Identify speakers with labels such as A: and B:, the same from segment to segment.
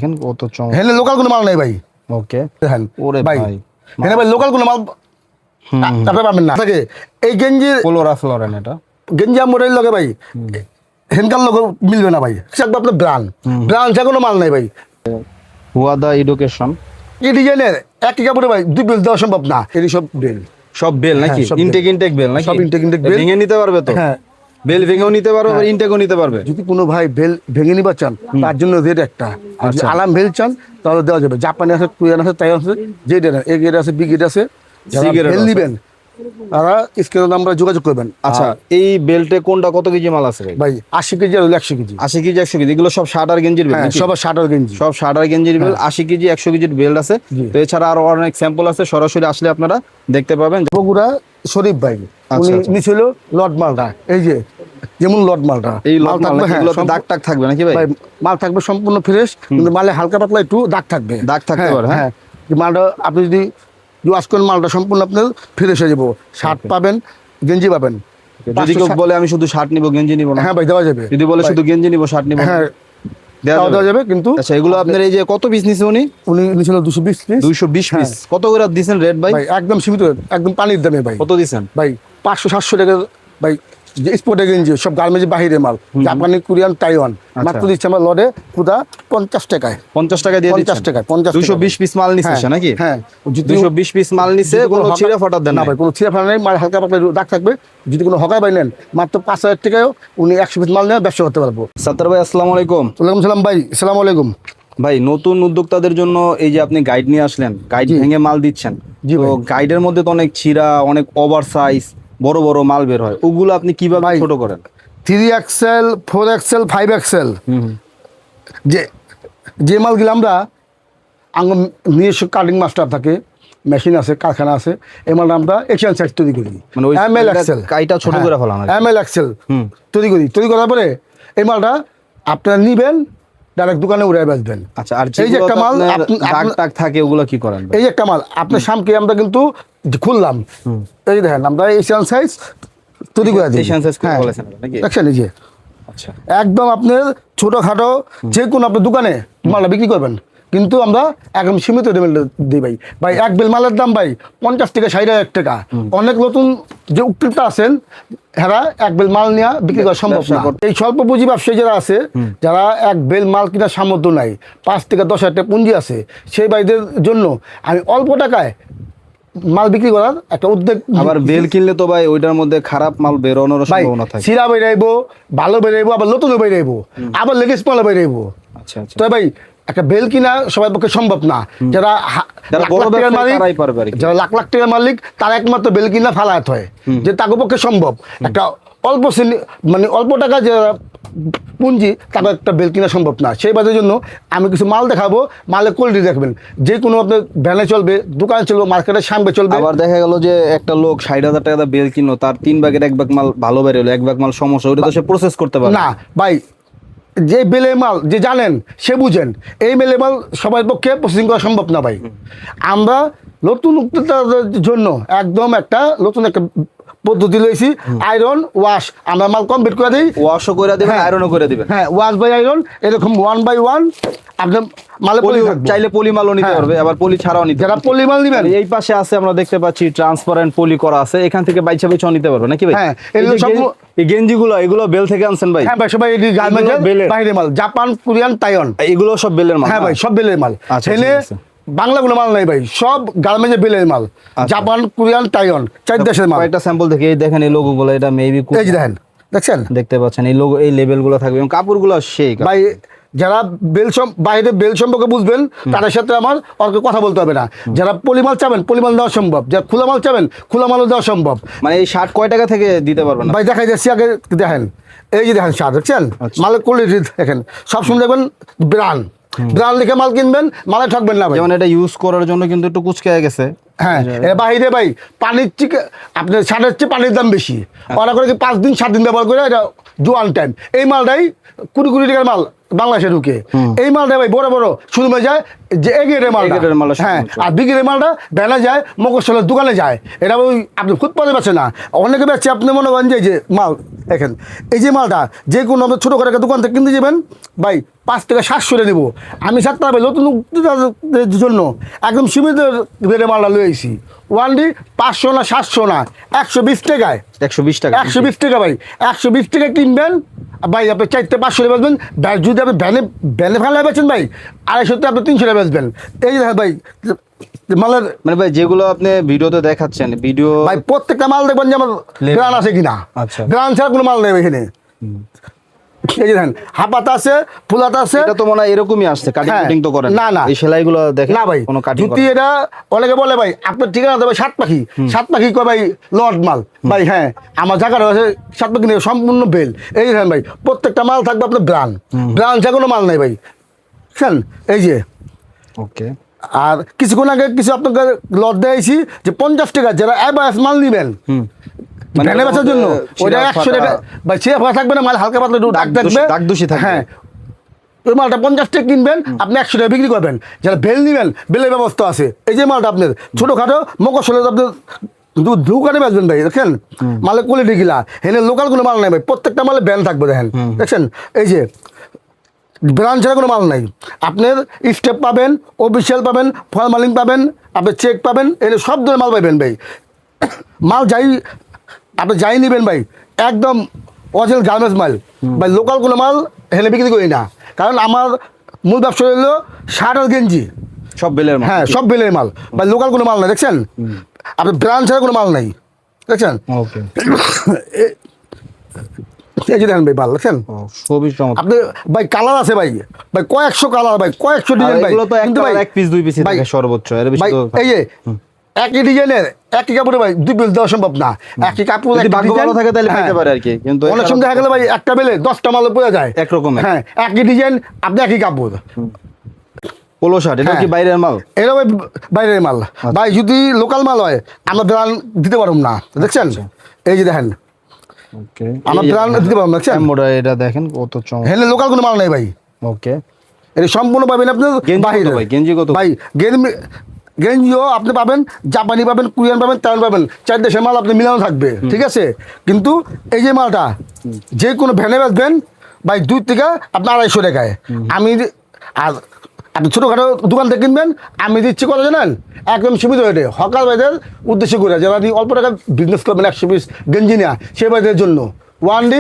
A: দেখেন কত চমৎকার।
B: হেনে লোকাল কোনো মাল নাই ভাই।
A: ওকে
B: দেখেন
A: ওরে
B: ভাই
A: ভাই
B: হেনে ভাই লোকাল কোনো মাল তারপরে পাবেন না থাকে। এই গেঞ্জি
A: পোলোরা ফ্লোরেন এটা
B: গেঞ্জি মোটাই লগে ভাই হেনকার লোক মিলবে না ভাই, থাকবে আপনার ব্রান্ড ব্রান্ড কোনো মাল নাই ভাই।
A: হুয়াদা এডুকেশন
B: এই ডিজাইনের একই কাপড়ে ভাই 2 পিস দেওয়া সম্ভব না। এটি সব বেল,
A: সব বেল নাকি?
B: সব বেল।
A: ইনটেক বেল নাকি?
B: সব ইনটেক বেল।
A: ভেঙে নিতে পারবে তো?
B: হ্যাঁ
A: বেল ভেঙেও নিতে পারবে, ইনটেকও নিতে পারবে।
B: যদি কোনো ভাই বেল ভেঙে নিবার চান তার জন্য রেট একটা, আর যদি আলাম বেল চান তাহলে দেওয়া যাবে। জাপানি আছে, কোরিয়ান আছে, তাই আছে, যে রেট এ গ্রেড আছে, বি গ্রেড আছে। যারা
A: সি গ্রেড
B: বেল
A: আছে।
B: নিবেন তারা স্ক্রিনে নাম্বারে যোগাযোগ করবেন।
A: আচ্ছা এই বেল্টে কোনটা কত কেজি মাল আছে ভাই?
B: ভাই 80 কেজি আর 100 কেজি।
A: 80 কেজি 100 কেজি এগুলো সব শার্ট আর গেঞ্জির বেল
B: হ্যাঁ
A: নাকি?
B: সবার 60 গেঞ্জি।
A: সব শার্ট আর গেঞ্জির বেল 80 কেজি 100 কেজির বেল্ট আছে।
B: জি।
A: তো এছাড়া আরো অনেক স্যাম্পল আছে, সরাসরি আসলে আপনারা দেখতে পাবেন।
B: বগুড়া শরীফ ভাই উনি
A: আচ্ছা।
B: নিছিল লট মালটা, এই যে যেমন লট মালটা
A: এই
B: মাল
A: লট মাল
B: থাকবে, হ্যাঁ,
A: এগুলোতে দাগ টাগ থাকবে নাকি ভাই?
B: ভাই মাল থাকবে সম্পূর্ণ ফ্রেশ, কিন্তু মালে হালকা পাতলা একটু দাগ থাকবে।
A: দাগ থাকতে পারে, হ্যাঁ।
B: হ্যাঁ এই মালটা আপনি যদি ওয়াশ করেন মালটা সম্পূর্ণ আপনার ফ্রেশ হয়ে যাবো। শার্ট পাবেন, গেঞ্জি পাবেন।
A: যদি কেউ বলে আমি শুধু শার্ট নিব গেঞ্জি নিব না,
B: হ্যাঁ ভাই দেওয়া যাবে।
A: যদি বলে শুধু গেঞ্জি নিব শার্ট নিব না,
B: হ্যাঁ
A: দেওয়া
B: দেওয়া
A: যাবে?
B: যাবে, কিন্তু
A: আচ্ছা এগুলো আপনার এই যে কত পিস নিছে উনি?
B: উনি নিছিল 220 পিস।
A: 220 পিস কত করে দিবেন রেট ভাই?
B: ভাই একদম সীমিত, একদম পানির দামে ভাই।
A: কত দিবেন
B: ভাই 500-700 টাকা ভাই। যে স্পোর্টের গেঞ্জি সব গার্মেন্টের বাহিরে মাল, জাপানি, কোরিয়ান, তাইওয়ান, মাত্র দিচ্ছে আমার লডে পুরা 50 টাকায়।
A: 50 টাকা দিয়ে
B: 50 টাকায় 50
A: 220 পিস মাল নিছে সে নাকি?
B: হ্যাঁ
A: 220 পিস মাল নিছে, কোনো ছিঁড়া ফাটা দেন
B: না
A: না
B: ভাই, কোনো ছিঁড়া ফাটা নেই, মাল হালকা পাতলা দাগ থাকবে। যদি কোনো হকায় ভাই নেন মাত্র 5000 টাকায় উনি 100 পিস মাল নিয়ে ব্যবসা করতে পারবো।
A: সাত্তার ভাই আসসালামু আলাইকুম।
B: ওয়ালাইকুম সালাম ভাই, আসসালামু আলাইকুম।
A: ভাই নতুন উদ্যোক্তাদের জন্য এই যে আপনি গাইড নিয়ে আসলেন, গাইড
B: জি।
A: ভেঙে মাল দিচ্ছেন,
B: জি
A: তো
B: ভাই।
A: গাইডের মধ্যে তো অনেক ছিঁড়া, অনেক ওভার সাইজ বড় বড় মাল বের হয়, ওগুলো আপনি কিভাবে
B: ভাই,
A: ছোট করেন?
B: 3XL 4XL 5XL যে যে মালগুলো আমরা নিজস্ব কাটিং মাস্টার থাকে, মেশিন আছে, কারখানা আছে, এই মালটা আমরা এশিয়ান সাইজ তৈরি করি।
A: মানে ওই
B: ML-XL
A: কাইটা ছোট করে ফেলানো?
B: ML-XL
A: হুম।
B: তৈরি করার পরে এই মালটা আপনারা নিবেন, ডাইরেক্ট দোকানে উড়ে বেচবেন।
A: আচ্ছা আর
B: এই যে একটা মাল
A: দাগ টাগ থাকে ওগুলো কি করেন ভাই?
B: এই একটা মাল আপনার সামনে আমরা কিন্তু খুললাম, এই যে দেখেন আমরা এশিয়ান সাইজ তৈরি করে দিই।
A: এশিয়ান সাইজ করে
B: হ্যাঁ
A: বলেছেন নাকি?
B: দেখছেন এই যে
A: আচ্ছা
B: একদম আপনার ছোটখাটো যে কোনো আপনার দোকানে মালটা বিক্রি করবেন, কিন্তু আমরা একদম সীমিত দামে দিই ভাই। ভাই এক বেল মালের দাম ভাই 50 থেকে 60,000 টাকা। অনেক নতুন যে উদ্যোক্তা আছেন এরা এক বেল মাল নিয়ে বিক্রি করা সম্ভব না। এই স্বল্প পুঁজি ব্যবসায়ী যারা আছে, যারা এক বেল মাল কেনার সামর্থ্য নাই, 5 থেকে 10,000 টাকা পুঁজি আছে, সেই ভাইদের জন্য আমি অল্প টাকায় মাল বিক্রি করার একটা উদ্যোগ।
A: আবার বেল কিনলে তো ভাই ওইটার মধ্যে খারাপ মাল বেরোনোর সম্ভাবনা থাকে।
B: সিরা বেরাইবো, ভালো বেরাইবো, আবার নতুনও বেরাইবো, আবার লেগেস্ট মালও বেরাইবো।
A: আচ্ছা আচ্ছা।
B: তো ভাই একটা বেল কিনা সবার পক্ষে সম্ভব না। যারা
A: যারা
B: লাখ
A: বড়
B: লাখ টাকার
A: ব্যবসায়ী
B: মালিক,
A: তারাই পারবে আর কি।
B: যারা লাখ লাখ টাকার মালিক, তারা একমাত্র বেল কিনা ফালায়াত হয়, যে তাকে পক্ষে সম্ভব। একটা অল্প মানে অল্প টাকা যারা পুঁজি, তাকে একটা বেল কিনা সম্ভব না। সেই বাজারের জন্য আমি কিছু মাল দেখাবো, মালের কোয়ালিটি দেখবেন, যে কোনো আপনার ভ্যানে চলবে, দোকানে চলবে, মার্কেটের সামনে চলবে।
A: আবার দেখা গেল যে একটা লোক 60,000 টাকা বেল কিনলো, তার 3 ভাগের 1 ভাগ মাল ভালো বেরোলো, 1 ভাগ মাল সমস্যা, ওটা তো সে প্রসেস করতে পারে
B: না ভাই, যে বেলের মাল যে জানেন সে বুঝেন, এই বেলের মাল সবার পক্ষে প্রসেসিং করা সম্ভব না ভাই। আমরা নতুন উদ্যোক্তাদের জন্য একদম একটা নতুন একটা পদ্ধতি লইছি, আয়রন ওয়াশ। আমরা মাল কমপ্লিট করে দিই,
A: ওয়াশও করে দিবেন, আয়রনও করে দিবেন।
B: হ্যাঁ ওয়াশ বাই আয়রন, এরকম 1 by 1 আপনার মালে
A: পলি
B: থাকবে।
A: চাইলে পলি মালও নিতে পারবে, আবার পলি ছাড়াও নিতে
B: যারা
A: পারবে।
B: পলি মাল নিবেন,
A: এই পাশে আছে আমরা দেখতে পাচ্ছি ট্রান্সপারেন্ট পলি করা আছে, এখান থেকে বাইচা বাইচাও নিতে পারবে নাকি ভাই?
B: হ্যাঁ,
A: এই
B: এগুলো
A: যে
B: সব-
A: এই গেঞ্জিগুলো এগুলো বেল থেকে আনছেন ভাই?
B: হ্যাঁ ভাই, সবাই গার্মেন্টের
A: বেলের।
B: বাইরে মাল, জাপান, কোরিয়ান, তাইওয়ান।
A: এগুলো সব বেলের মাল?
B: হ্যাঁ ভাই, সব বেলের মাল।
A: আচ্ছা,
B: ছেলে
A: ঠিক আছে।
B: বাংলা কোনো মাল নাই ভাই, সব গার্মেন্টের বেলের মাল। জাপান, কোরিয়ান, তাইওয়ান, 4 দেশের মাল।
A: কয়েকটা স্যাম্পল দেখে এই দেখেন, এই লোগোগুলো, এটা মেবি
B: এই যে দেখেন, দেখছেন
A: দেখতে পাচ্ছেন এই লোগো, এই লেভেলগুলো থাকবে এবং কাপড়গুলো সেই
B: ভাই। যারা বাইরে বেল সম্পর্কে বুঝবেন, তাদের সাথে আমার অর্কে কথা বলতে হবে না। যারা পলিমাল চাবেন, পলিমাল দেওয়া সম্ভব। যারা খোলা মাল চাবেন, খোলা মালও দেওয়া সম্ভব।
A: মানে এই শার্ট কয় টাকা থেকে দিতে পারবেন?
B: ভাই দেখাই যাচ্ছি, আগে দেখেন, এই যে দেখেন শার্ট, দেখছেন মালের কোয়ালিটি দেখেন, সবসময় দেখবেন ব্রান্ড ব্রান্ড লিখে মাল কিনবেন, মালে ঠকবেন না ভাই।
A: যেমন এটা ইউজ করার জন্য কিন্তু একটু কুচকে গেছে।
B: হ্যাঁ বাহিরে ভাই পানির থেকে আপনার শার্টের চেয়ে পানির দাম বেশি। ওরা করে কি 5 দিন 7 দিন ব্যবহার করে, এটা জোয়ান টাইম। এই মালটাই 20 টাকার মাল বাংলাদেশে ঢুকে এই মালটা ভাই বড় বড় শুরু হয়ে যায় যে এগের মালটা
A: এগেরের মালটা
B: হ্যাঁ
A: শুরু
B: আর বিগের মালটা ভ্যানে যায় মকসলের দোকানে যায় এটা ওই আপনি ফুটপাতে বেছে না অনেকে বেচছে আপনি মনে করেন যে মাল দেখেন এই যে মালটা যে কোনো আপনার ছোটো করে একটা দোকান থেকে কিনতে যাবেন ভাই 5 থেকে 700 নেবো আমি 7 টাকা ভাই নতুন উদ্যোক্তাদের জন্য একদম সীমিত রেটে মালটা লয়ে আইছি ওয়ানলি 500 না 700 না 120 টাকায়
A: 120 টাকা
B: 120 টাকা ভাই 120 টাকা কিনবেন ভাই আপনি 4-500 বেচবেন যদি আপনি ভ্যানে ফেলা বেচেন ভাই 250 আপনি 300 টাকা বেচবেন এই যে ভাই মালের
A: মানে ভাই যেগুলো আপনি ভিডিওতে দেখাচ্ছেন ভিডিও
B: ভাই প্রত্যেকটা মাল দেখবেন যে আমার গ্রান আছে কিনা
A: আচ্ছা।
B: গ্রান ছাড়া কোনো মাল নেই এখানে এই যে দেখেন হাপাতা আছে ফুলাতা আছে
A: এটা তো মনে হয় এরকমই আসছে কাটিং
B: হ্যাঁ।
A: কুটিং তো করেন
B: না, না।
A: এই সেলাইগুলো দেখেন
B: না ভাই
A: কোনো কাটিং
B: জুতি এটা অনেকে বলে ভাই আপনার ঠিকানা দেবে 7 পাখি 7 পাখি কয় ভাই লট মাল ভাই হ্যাঁ আমার জায়গাটা আছে 7 পাখি নিয়ে সম্পূর্ণ বেল এই দেখেন ভাই প্রত্যেকটা মাল থাকবে আপনার ব্রান ব্রান ছাড়া কোনো মাল নাই ভাই বুঝছেন এই যে
A: ওকে
B: আর কিছুক্ষণ আগে কিছু আপনাকে লট দিয়েছি যে 50 টাকা যারা অ্যাভারেজ মাল নেবেন
A: মানে
B: ভ্যানে বেচার জন্য ওইটা 100 টাকা ভাই সে ফাঁকা থাকবে না মাল হালকা পাতলা একটু দাগ থাকবে
A: দাগ দোষী থাকবে।
B: হ্যাঁ ওই মালটা 50 টাকা কিনবেন আপনি 100 টাকা বিক্রি করবেন যারা বেল নেবেন বেলের ব্যবস্থা আছে এই যে মালটা আপনার ছোটোখাটো মকসলে আপনার দোকানে বেচবেন ভাই দেখেন মালের কোয়ালিটি গিলা এখানে লোকাল কোনো মাল নাই ভাই প্রত্যেকটা মালে ব্যান থাকবে দেখেন দেখছেন এই যে ব্রান্ড ছাড়া কোনো মাল নাই আপনার স্টেপ পাবেন অফিসিয়াল পাবেন ফরমালিং পাবেন আপনি চেক পাবেন এর সব ধরনের মাল পাবেন ভাই মাল যাই আপনি যাই নেবেন ভাই একদম অরিজিনাল গার্মেন্টস মাল ভাই লোকাল কোনো মাল এখানে বিক্রি করি না কারণ আমার মূল ব্যবসা হলো শার্ট আর গেঞ্জি
A: সব বেলের মাল
B: হ্যাঁ সব বেলের মাল ভাই লোকাল কোনো মাল নাই দেখছেন আপনার ব্রান্ড ছাড়া কোনো মাল নাই দেখছেন
A: ওকে
B: এই যে দেখেন ভাই মাল দেখছেন
A: সবই চমৎকার
B: আপনি ভাই কালার আছে ভাই ভাই কয়েকশো কালার ভাই কয়েকশো ডিজাইন ভাই
A: এগুলো তো
B: কিন্তু ভাই
A: এক পিস দুই পিস
B: ভাই,
A: থাকে সর্বোচ্চ এর বেশি
B: ভাই
A: তো
B: এই যে একই ডিজাইনের একই কাপড়ে ভাই 2 পিস দেওয়া সম্ভব না একই কাপড়
A: যদি
B: একই
A: ভাগ্য
B: ডিজাইন
A: ভালো থাকে তাহলে
B: হ্যাঁ।
A: পেতে পারে আর কি কিন্তু
B: অনেক সময় দেখা গেলে ভাই একটা বেলে 10টা মাল পড়ে যায়
A: একরকমের।
B: হ্যাঁ একই ডিজাইন আপনি একই কাপড়
A: পোলো শার্ট এটা কি
B: হ্যাঁ।
A: বাইরের মাল
B: এটা ভাই বাইরের মাল ভাই যদি লোকাল মাল হয় আমরা ব্রান্ড দিতে পারব না দেখছেন এই যে দেখেন
A: ওকে
B: আমরা ব্রান্ড দিতে পারব না দেখছেন
A: মোড়া এটা দেখেন কত চমৎকার
B: হেলে লোকাল কোনো মাল নাই ভাই
A: ওকে
B: এটা সম্পূর্ণ পাবেন আপনি
A: গেঞ্জি কত
B: বাহিরে
A: ভাই? গেঞ্জি কত?
B: ভাই গেঞ্জিও আপনি পাবেন জাপানি পাবেন কোরিয়ান পাবেন তাইওয়ান পাবেন 4 দেশের মাল আপনি মিলানো থাকবে ঠিক আছে কিন্তু এই যে মালটা যে কোনো ভ্যানে বেচবেন ভাই 2 থেকে আপনি 250 টাকায় আমি আর আপনি ছোটোখাটো দোকান থেকে কিনবেন আমি দিচ্ছি কত জানেন একদম সীমিত রেটে হকার ভাইদের উদ্দেশ্য করে যারা আপনি অল্প টাকা বিজনেস করবেন 100 পিস গেঞ্জি নেওয়া সে ভাইদের জন্য 1D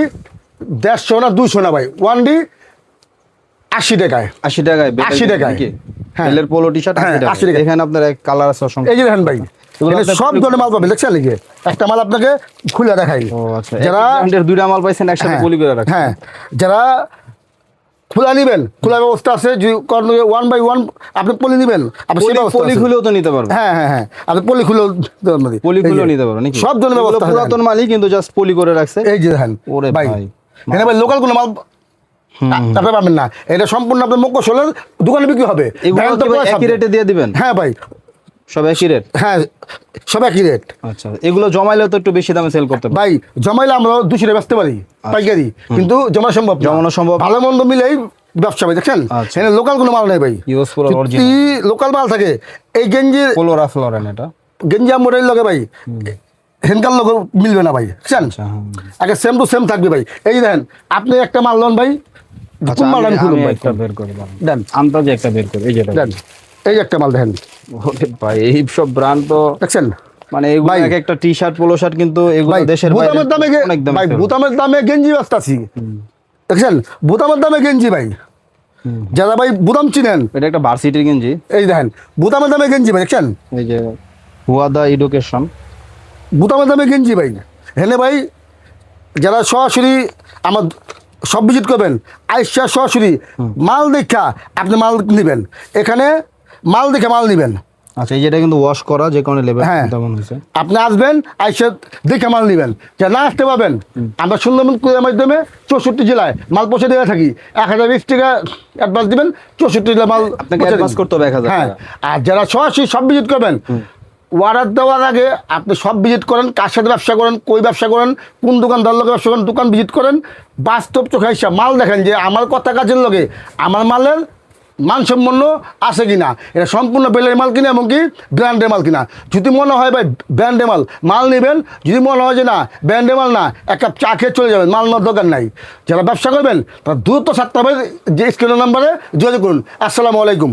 B: 150 না 200 না ভাই 1D 80 টাকায়
A: 80 টাকায়
B: 80 টাকায়। হ্যাঁ।
A: বেলের পোলো টি শার্ট
B: হ্যাঁ,
A: 80 টাকা
B: 80 টাকা।
A: এখানে আপনার এক কালার আছে অসংখ্য
B: এই যে দেখেন ভাই
A: এগুলো
B: এখানে
A: আপনার
B: সব ধরনের মাল পাবেন দেখছেন নাকি একটা মাল আপনাকে খুলে দেখাই
A: ও আচ্ছা
B: যারা
A: যারা দুইটা মাল পাইছেন একসাথে
B: হ্যাঁ,
A: পলি করে রাখছেন
B: হ্যাঁ যারা খোলা নেবেন খোলা ব্যবস্থা আছে যে 1 বাই 1 আপনি পলি নেবেন আপনি সেই ব্যবস্থা
A: পলি
B: আছে।
A: খুলেও তো নিতে পারবেন
B: হ্যাঁ হ্যাঁ হ্যাঁ আপনি পলি খুলেও
A: পলি খুলেও নিতে পারবেন নাকি
B: সব ধরনের
A: এগুলো
B: ব্যবস্থা আছে।
A: পুরাতন মালই কিন্তু জাস্ট পলি করে রাখছে
B: এই যে দেখেন
A: ওরে
B: ভাই
A: ভাই।
B: এখানে ভাই লোকাল কোনো মাল আপনি পাবেন না এটা সম্পূর্ণ আপনার মকসলের দোকানে বিক্রি হবে
A: এগুলো
B: ভ্যান তো
A: কি
B: প্রায়
A: একই
B: থাকবে।
A: রেটে দিয়ে দিবেন
B: হ্যাঁ ভাই
A: সব একই রেট
B: হ্যাঁ সব একই রেট
A: আচ্ছা এগুলো জমাইলে তো একটু বেশি দামে সেল করতে পারবেন
B: ভাই জমাইলে আমরা 200 টাকা বেচতে পারি পাইকারি কিন্তু জমা সম্ভব না।
A: জমানো সম্ভব না।
B: ভালো মন্দ মিলেই ব্যবসা ভাই দেখছেন
A: আচ্ছা।
B: এখানে লোকাল কোনো মাল নেই ভাই
A: ইউজফুল
B: যদি
A: অরিজিনাল
B: লোকাল মাল থাকে এই গেঞ্জি
A: পোলো রাফ লরেন এটা
B: গেঞ্জি আমরের লগে ভাই হেনকার লগে মিলবে না ভাই বুঝছেন
A: আচ্ছা হ্যাঁ
B: আগে সেম টু সেম থাকবে ভাই এই যে দেখেন আপনি একটা মাল লন ভাই
A: আচ্ছা
B: কোন মাল আমি খুলুন ভাই
A: একটা বের করে দাও
B: দেন
A: আন্দাজে একটা বের করে এই যেটা
B: দেন এই যে একটা মাল দেখেন
A: ওরে ভাই এই সব ব্র্যান্ড তো
B: দেখছেন
A: মানে এগুলো
B: ভাই।
A: এক একটা টি শার্ট পোলো শার্ট কিন্তু এগুলো
B: ভাই
A: দেশের বাইরে
B: বুতামের দামে
A: অনেক দাম
B: ভাই বুতামের দামে গেঞ্জি বেচতাছি দেখছেন বুতামের দামে গেঞ্জি ভাই যারা ভাই বুতাম চিনেন
A: এটা একটা ভার্সিটির গেঞ্জি
B: এই দেখেন বুতামের দামে গেঞ্জি ভাই দেখছেন
A: এই যে হুয়াদা এডুকেশন
B: বুতামের দামে গেঞ্জি ভাই হেনে ভাই যারা সরাসরি আমার সব ভিজিট করবেন আইসা সরাসরি মাল দেখা আপনি মাল নেবেন এখানে মাল দেখে মাল নেবেন
A: আচ্ছা এই যেটা কিন্তু ওয়াশ করা যে কোনো লেভেল
B: হ্যাঁ।
A: তেমন হয়েছে
B: আপনি আসবেন আইসা দেখে মাল নেবেন যা না আসতে পারবেন আমরা সুন্দরবন কুরিয়ার মাধ্যমে 64 জেলায় মাল পৌঁছে দেওয়া থাকি 1020 টাকা অ্যাডভান্স দিবেন 64 জেলায় মাল
A: আপনাকে
B: পৌঁছে
A: অ্যাডভান্স
B: দিন।
A: করতে হবে 1000
B: হ্যাঁ
A: টাকা
B: আর যারা সরাসরি সব ভিজিট করবেন অর্ডার দেওয়ার আগে আপনি সব ভিজিট করেন, কার সাথে ব্যবসা করেন, কই ব্যবসা করেন, কোন দোকানদার লোকে ব্যবসা করেন, দোকান ভিজিট করেন, বাস্তব চোখে এসে মাল দেখেন যে আমার কথা কাজের লগে আমার মালের মানসম্পন্ন আছে কিনা, এটা সম্পূর্ণ বেলের মাল কিনা এমনকি ব্র্যান্ডের মাল কিনা। যদি মনে হয় ভাই ব্র্যান্ডের মাল নেবেন, যদি মনে হয় যে না ব্র্যান্ডের মাল না, এক কাপ চা খেয়ে চলে যাবেন, মাল নেওয়ার দরকার নাই। যারা ব্যবসা করবেন তারা দ্রুত 7 যে স্ক্রিনের নাম্বারে যোগাযোগ করুন। আসসালামু আলাইকুম।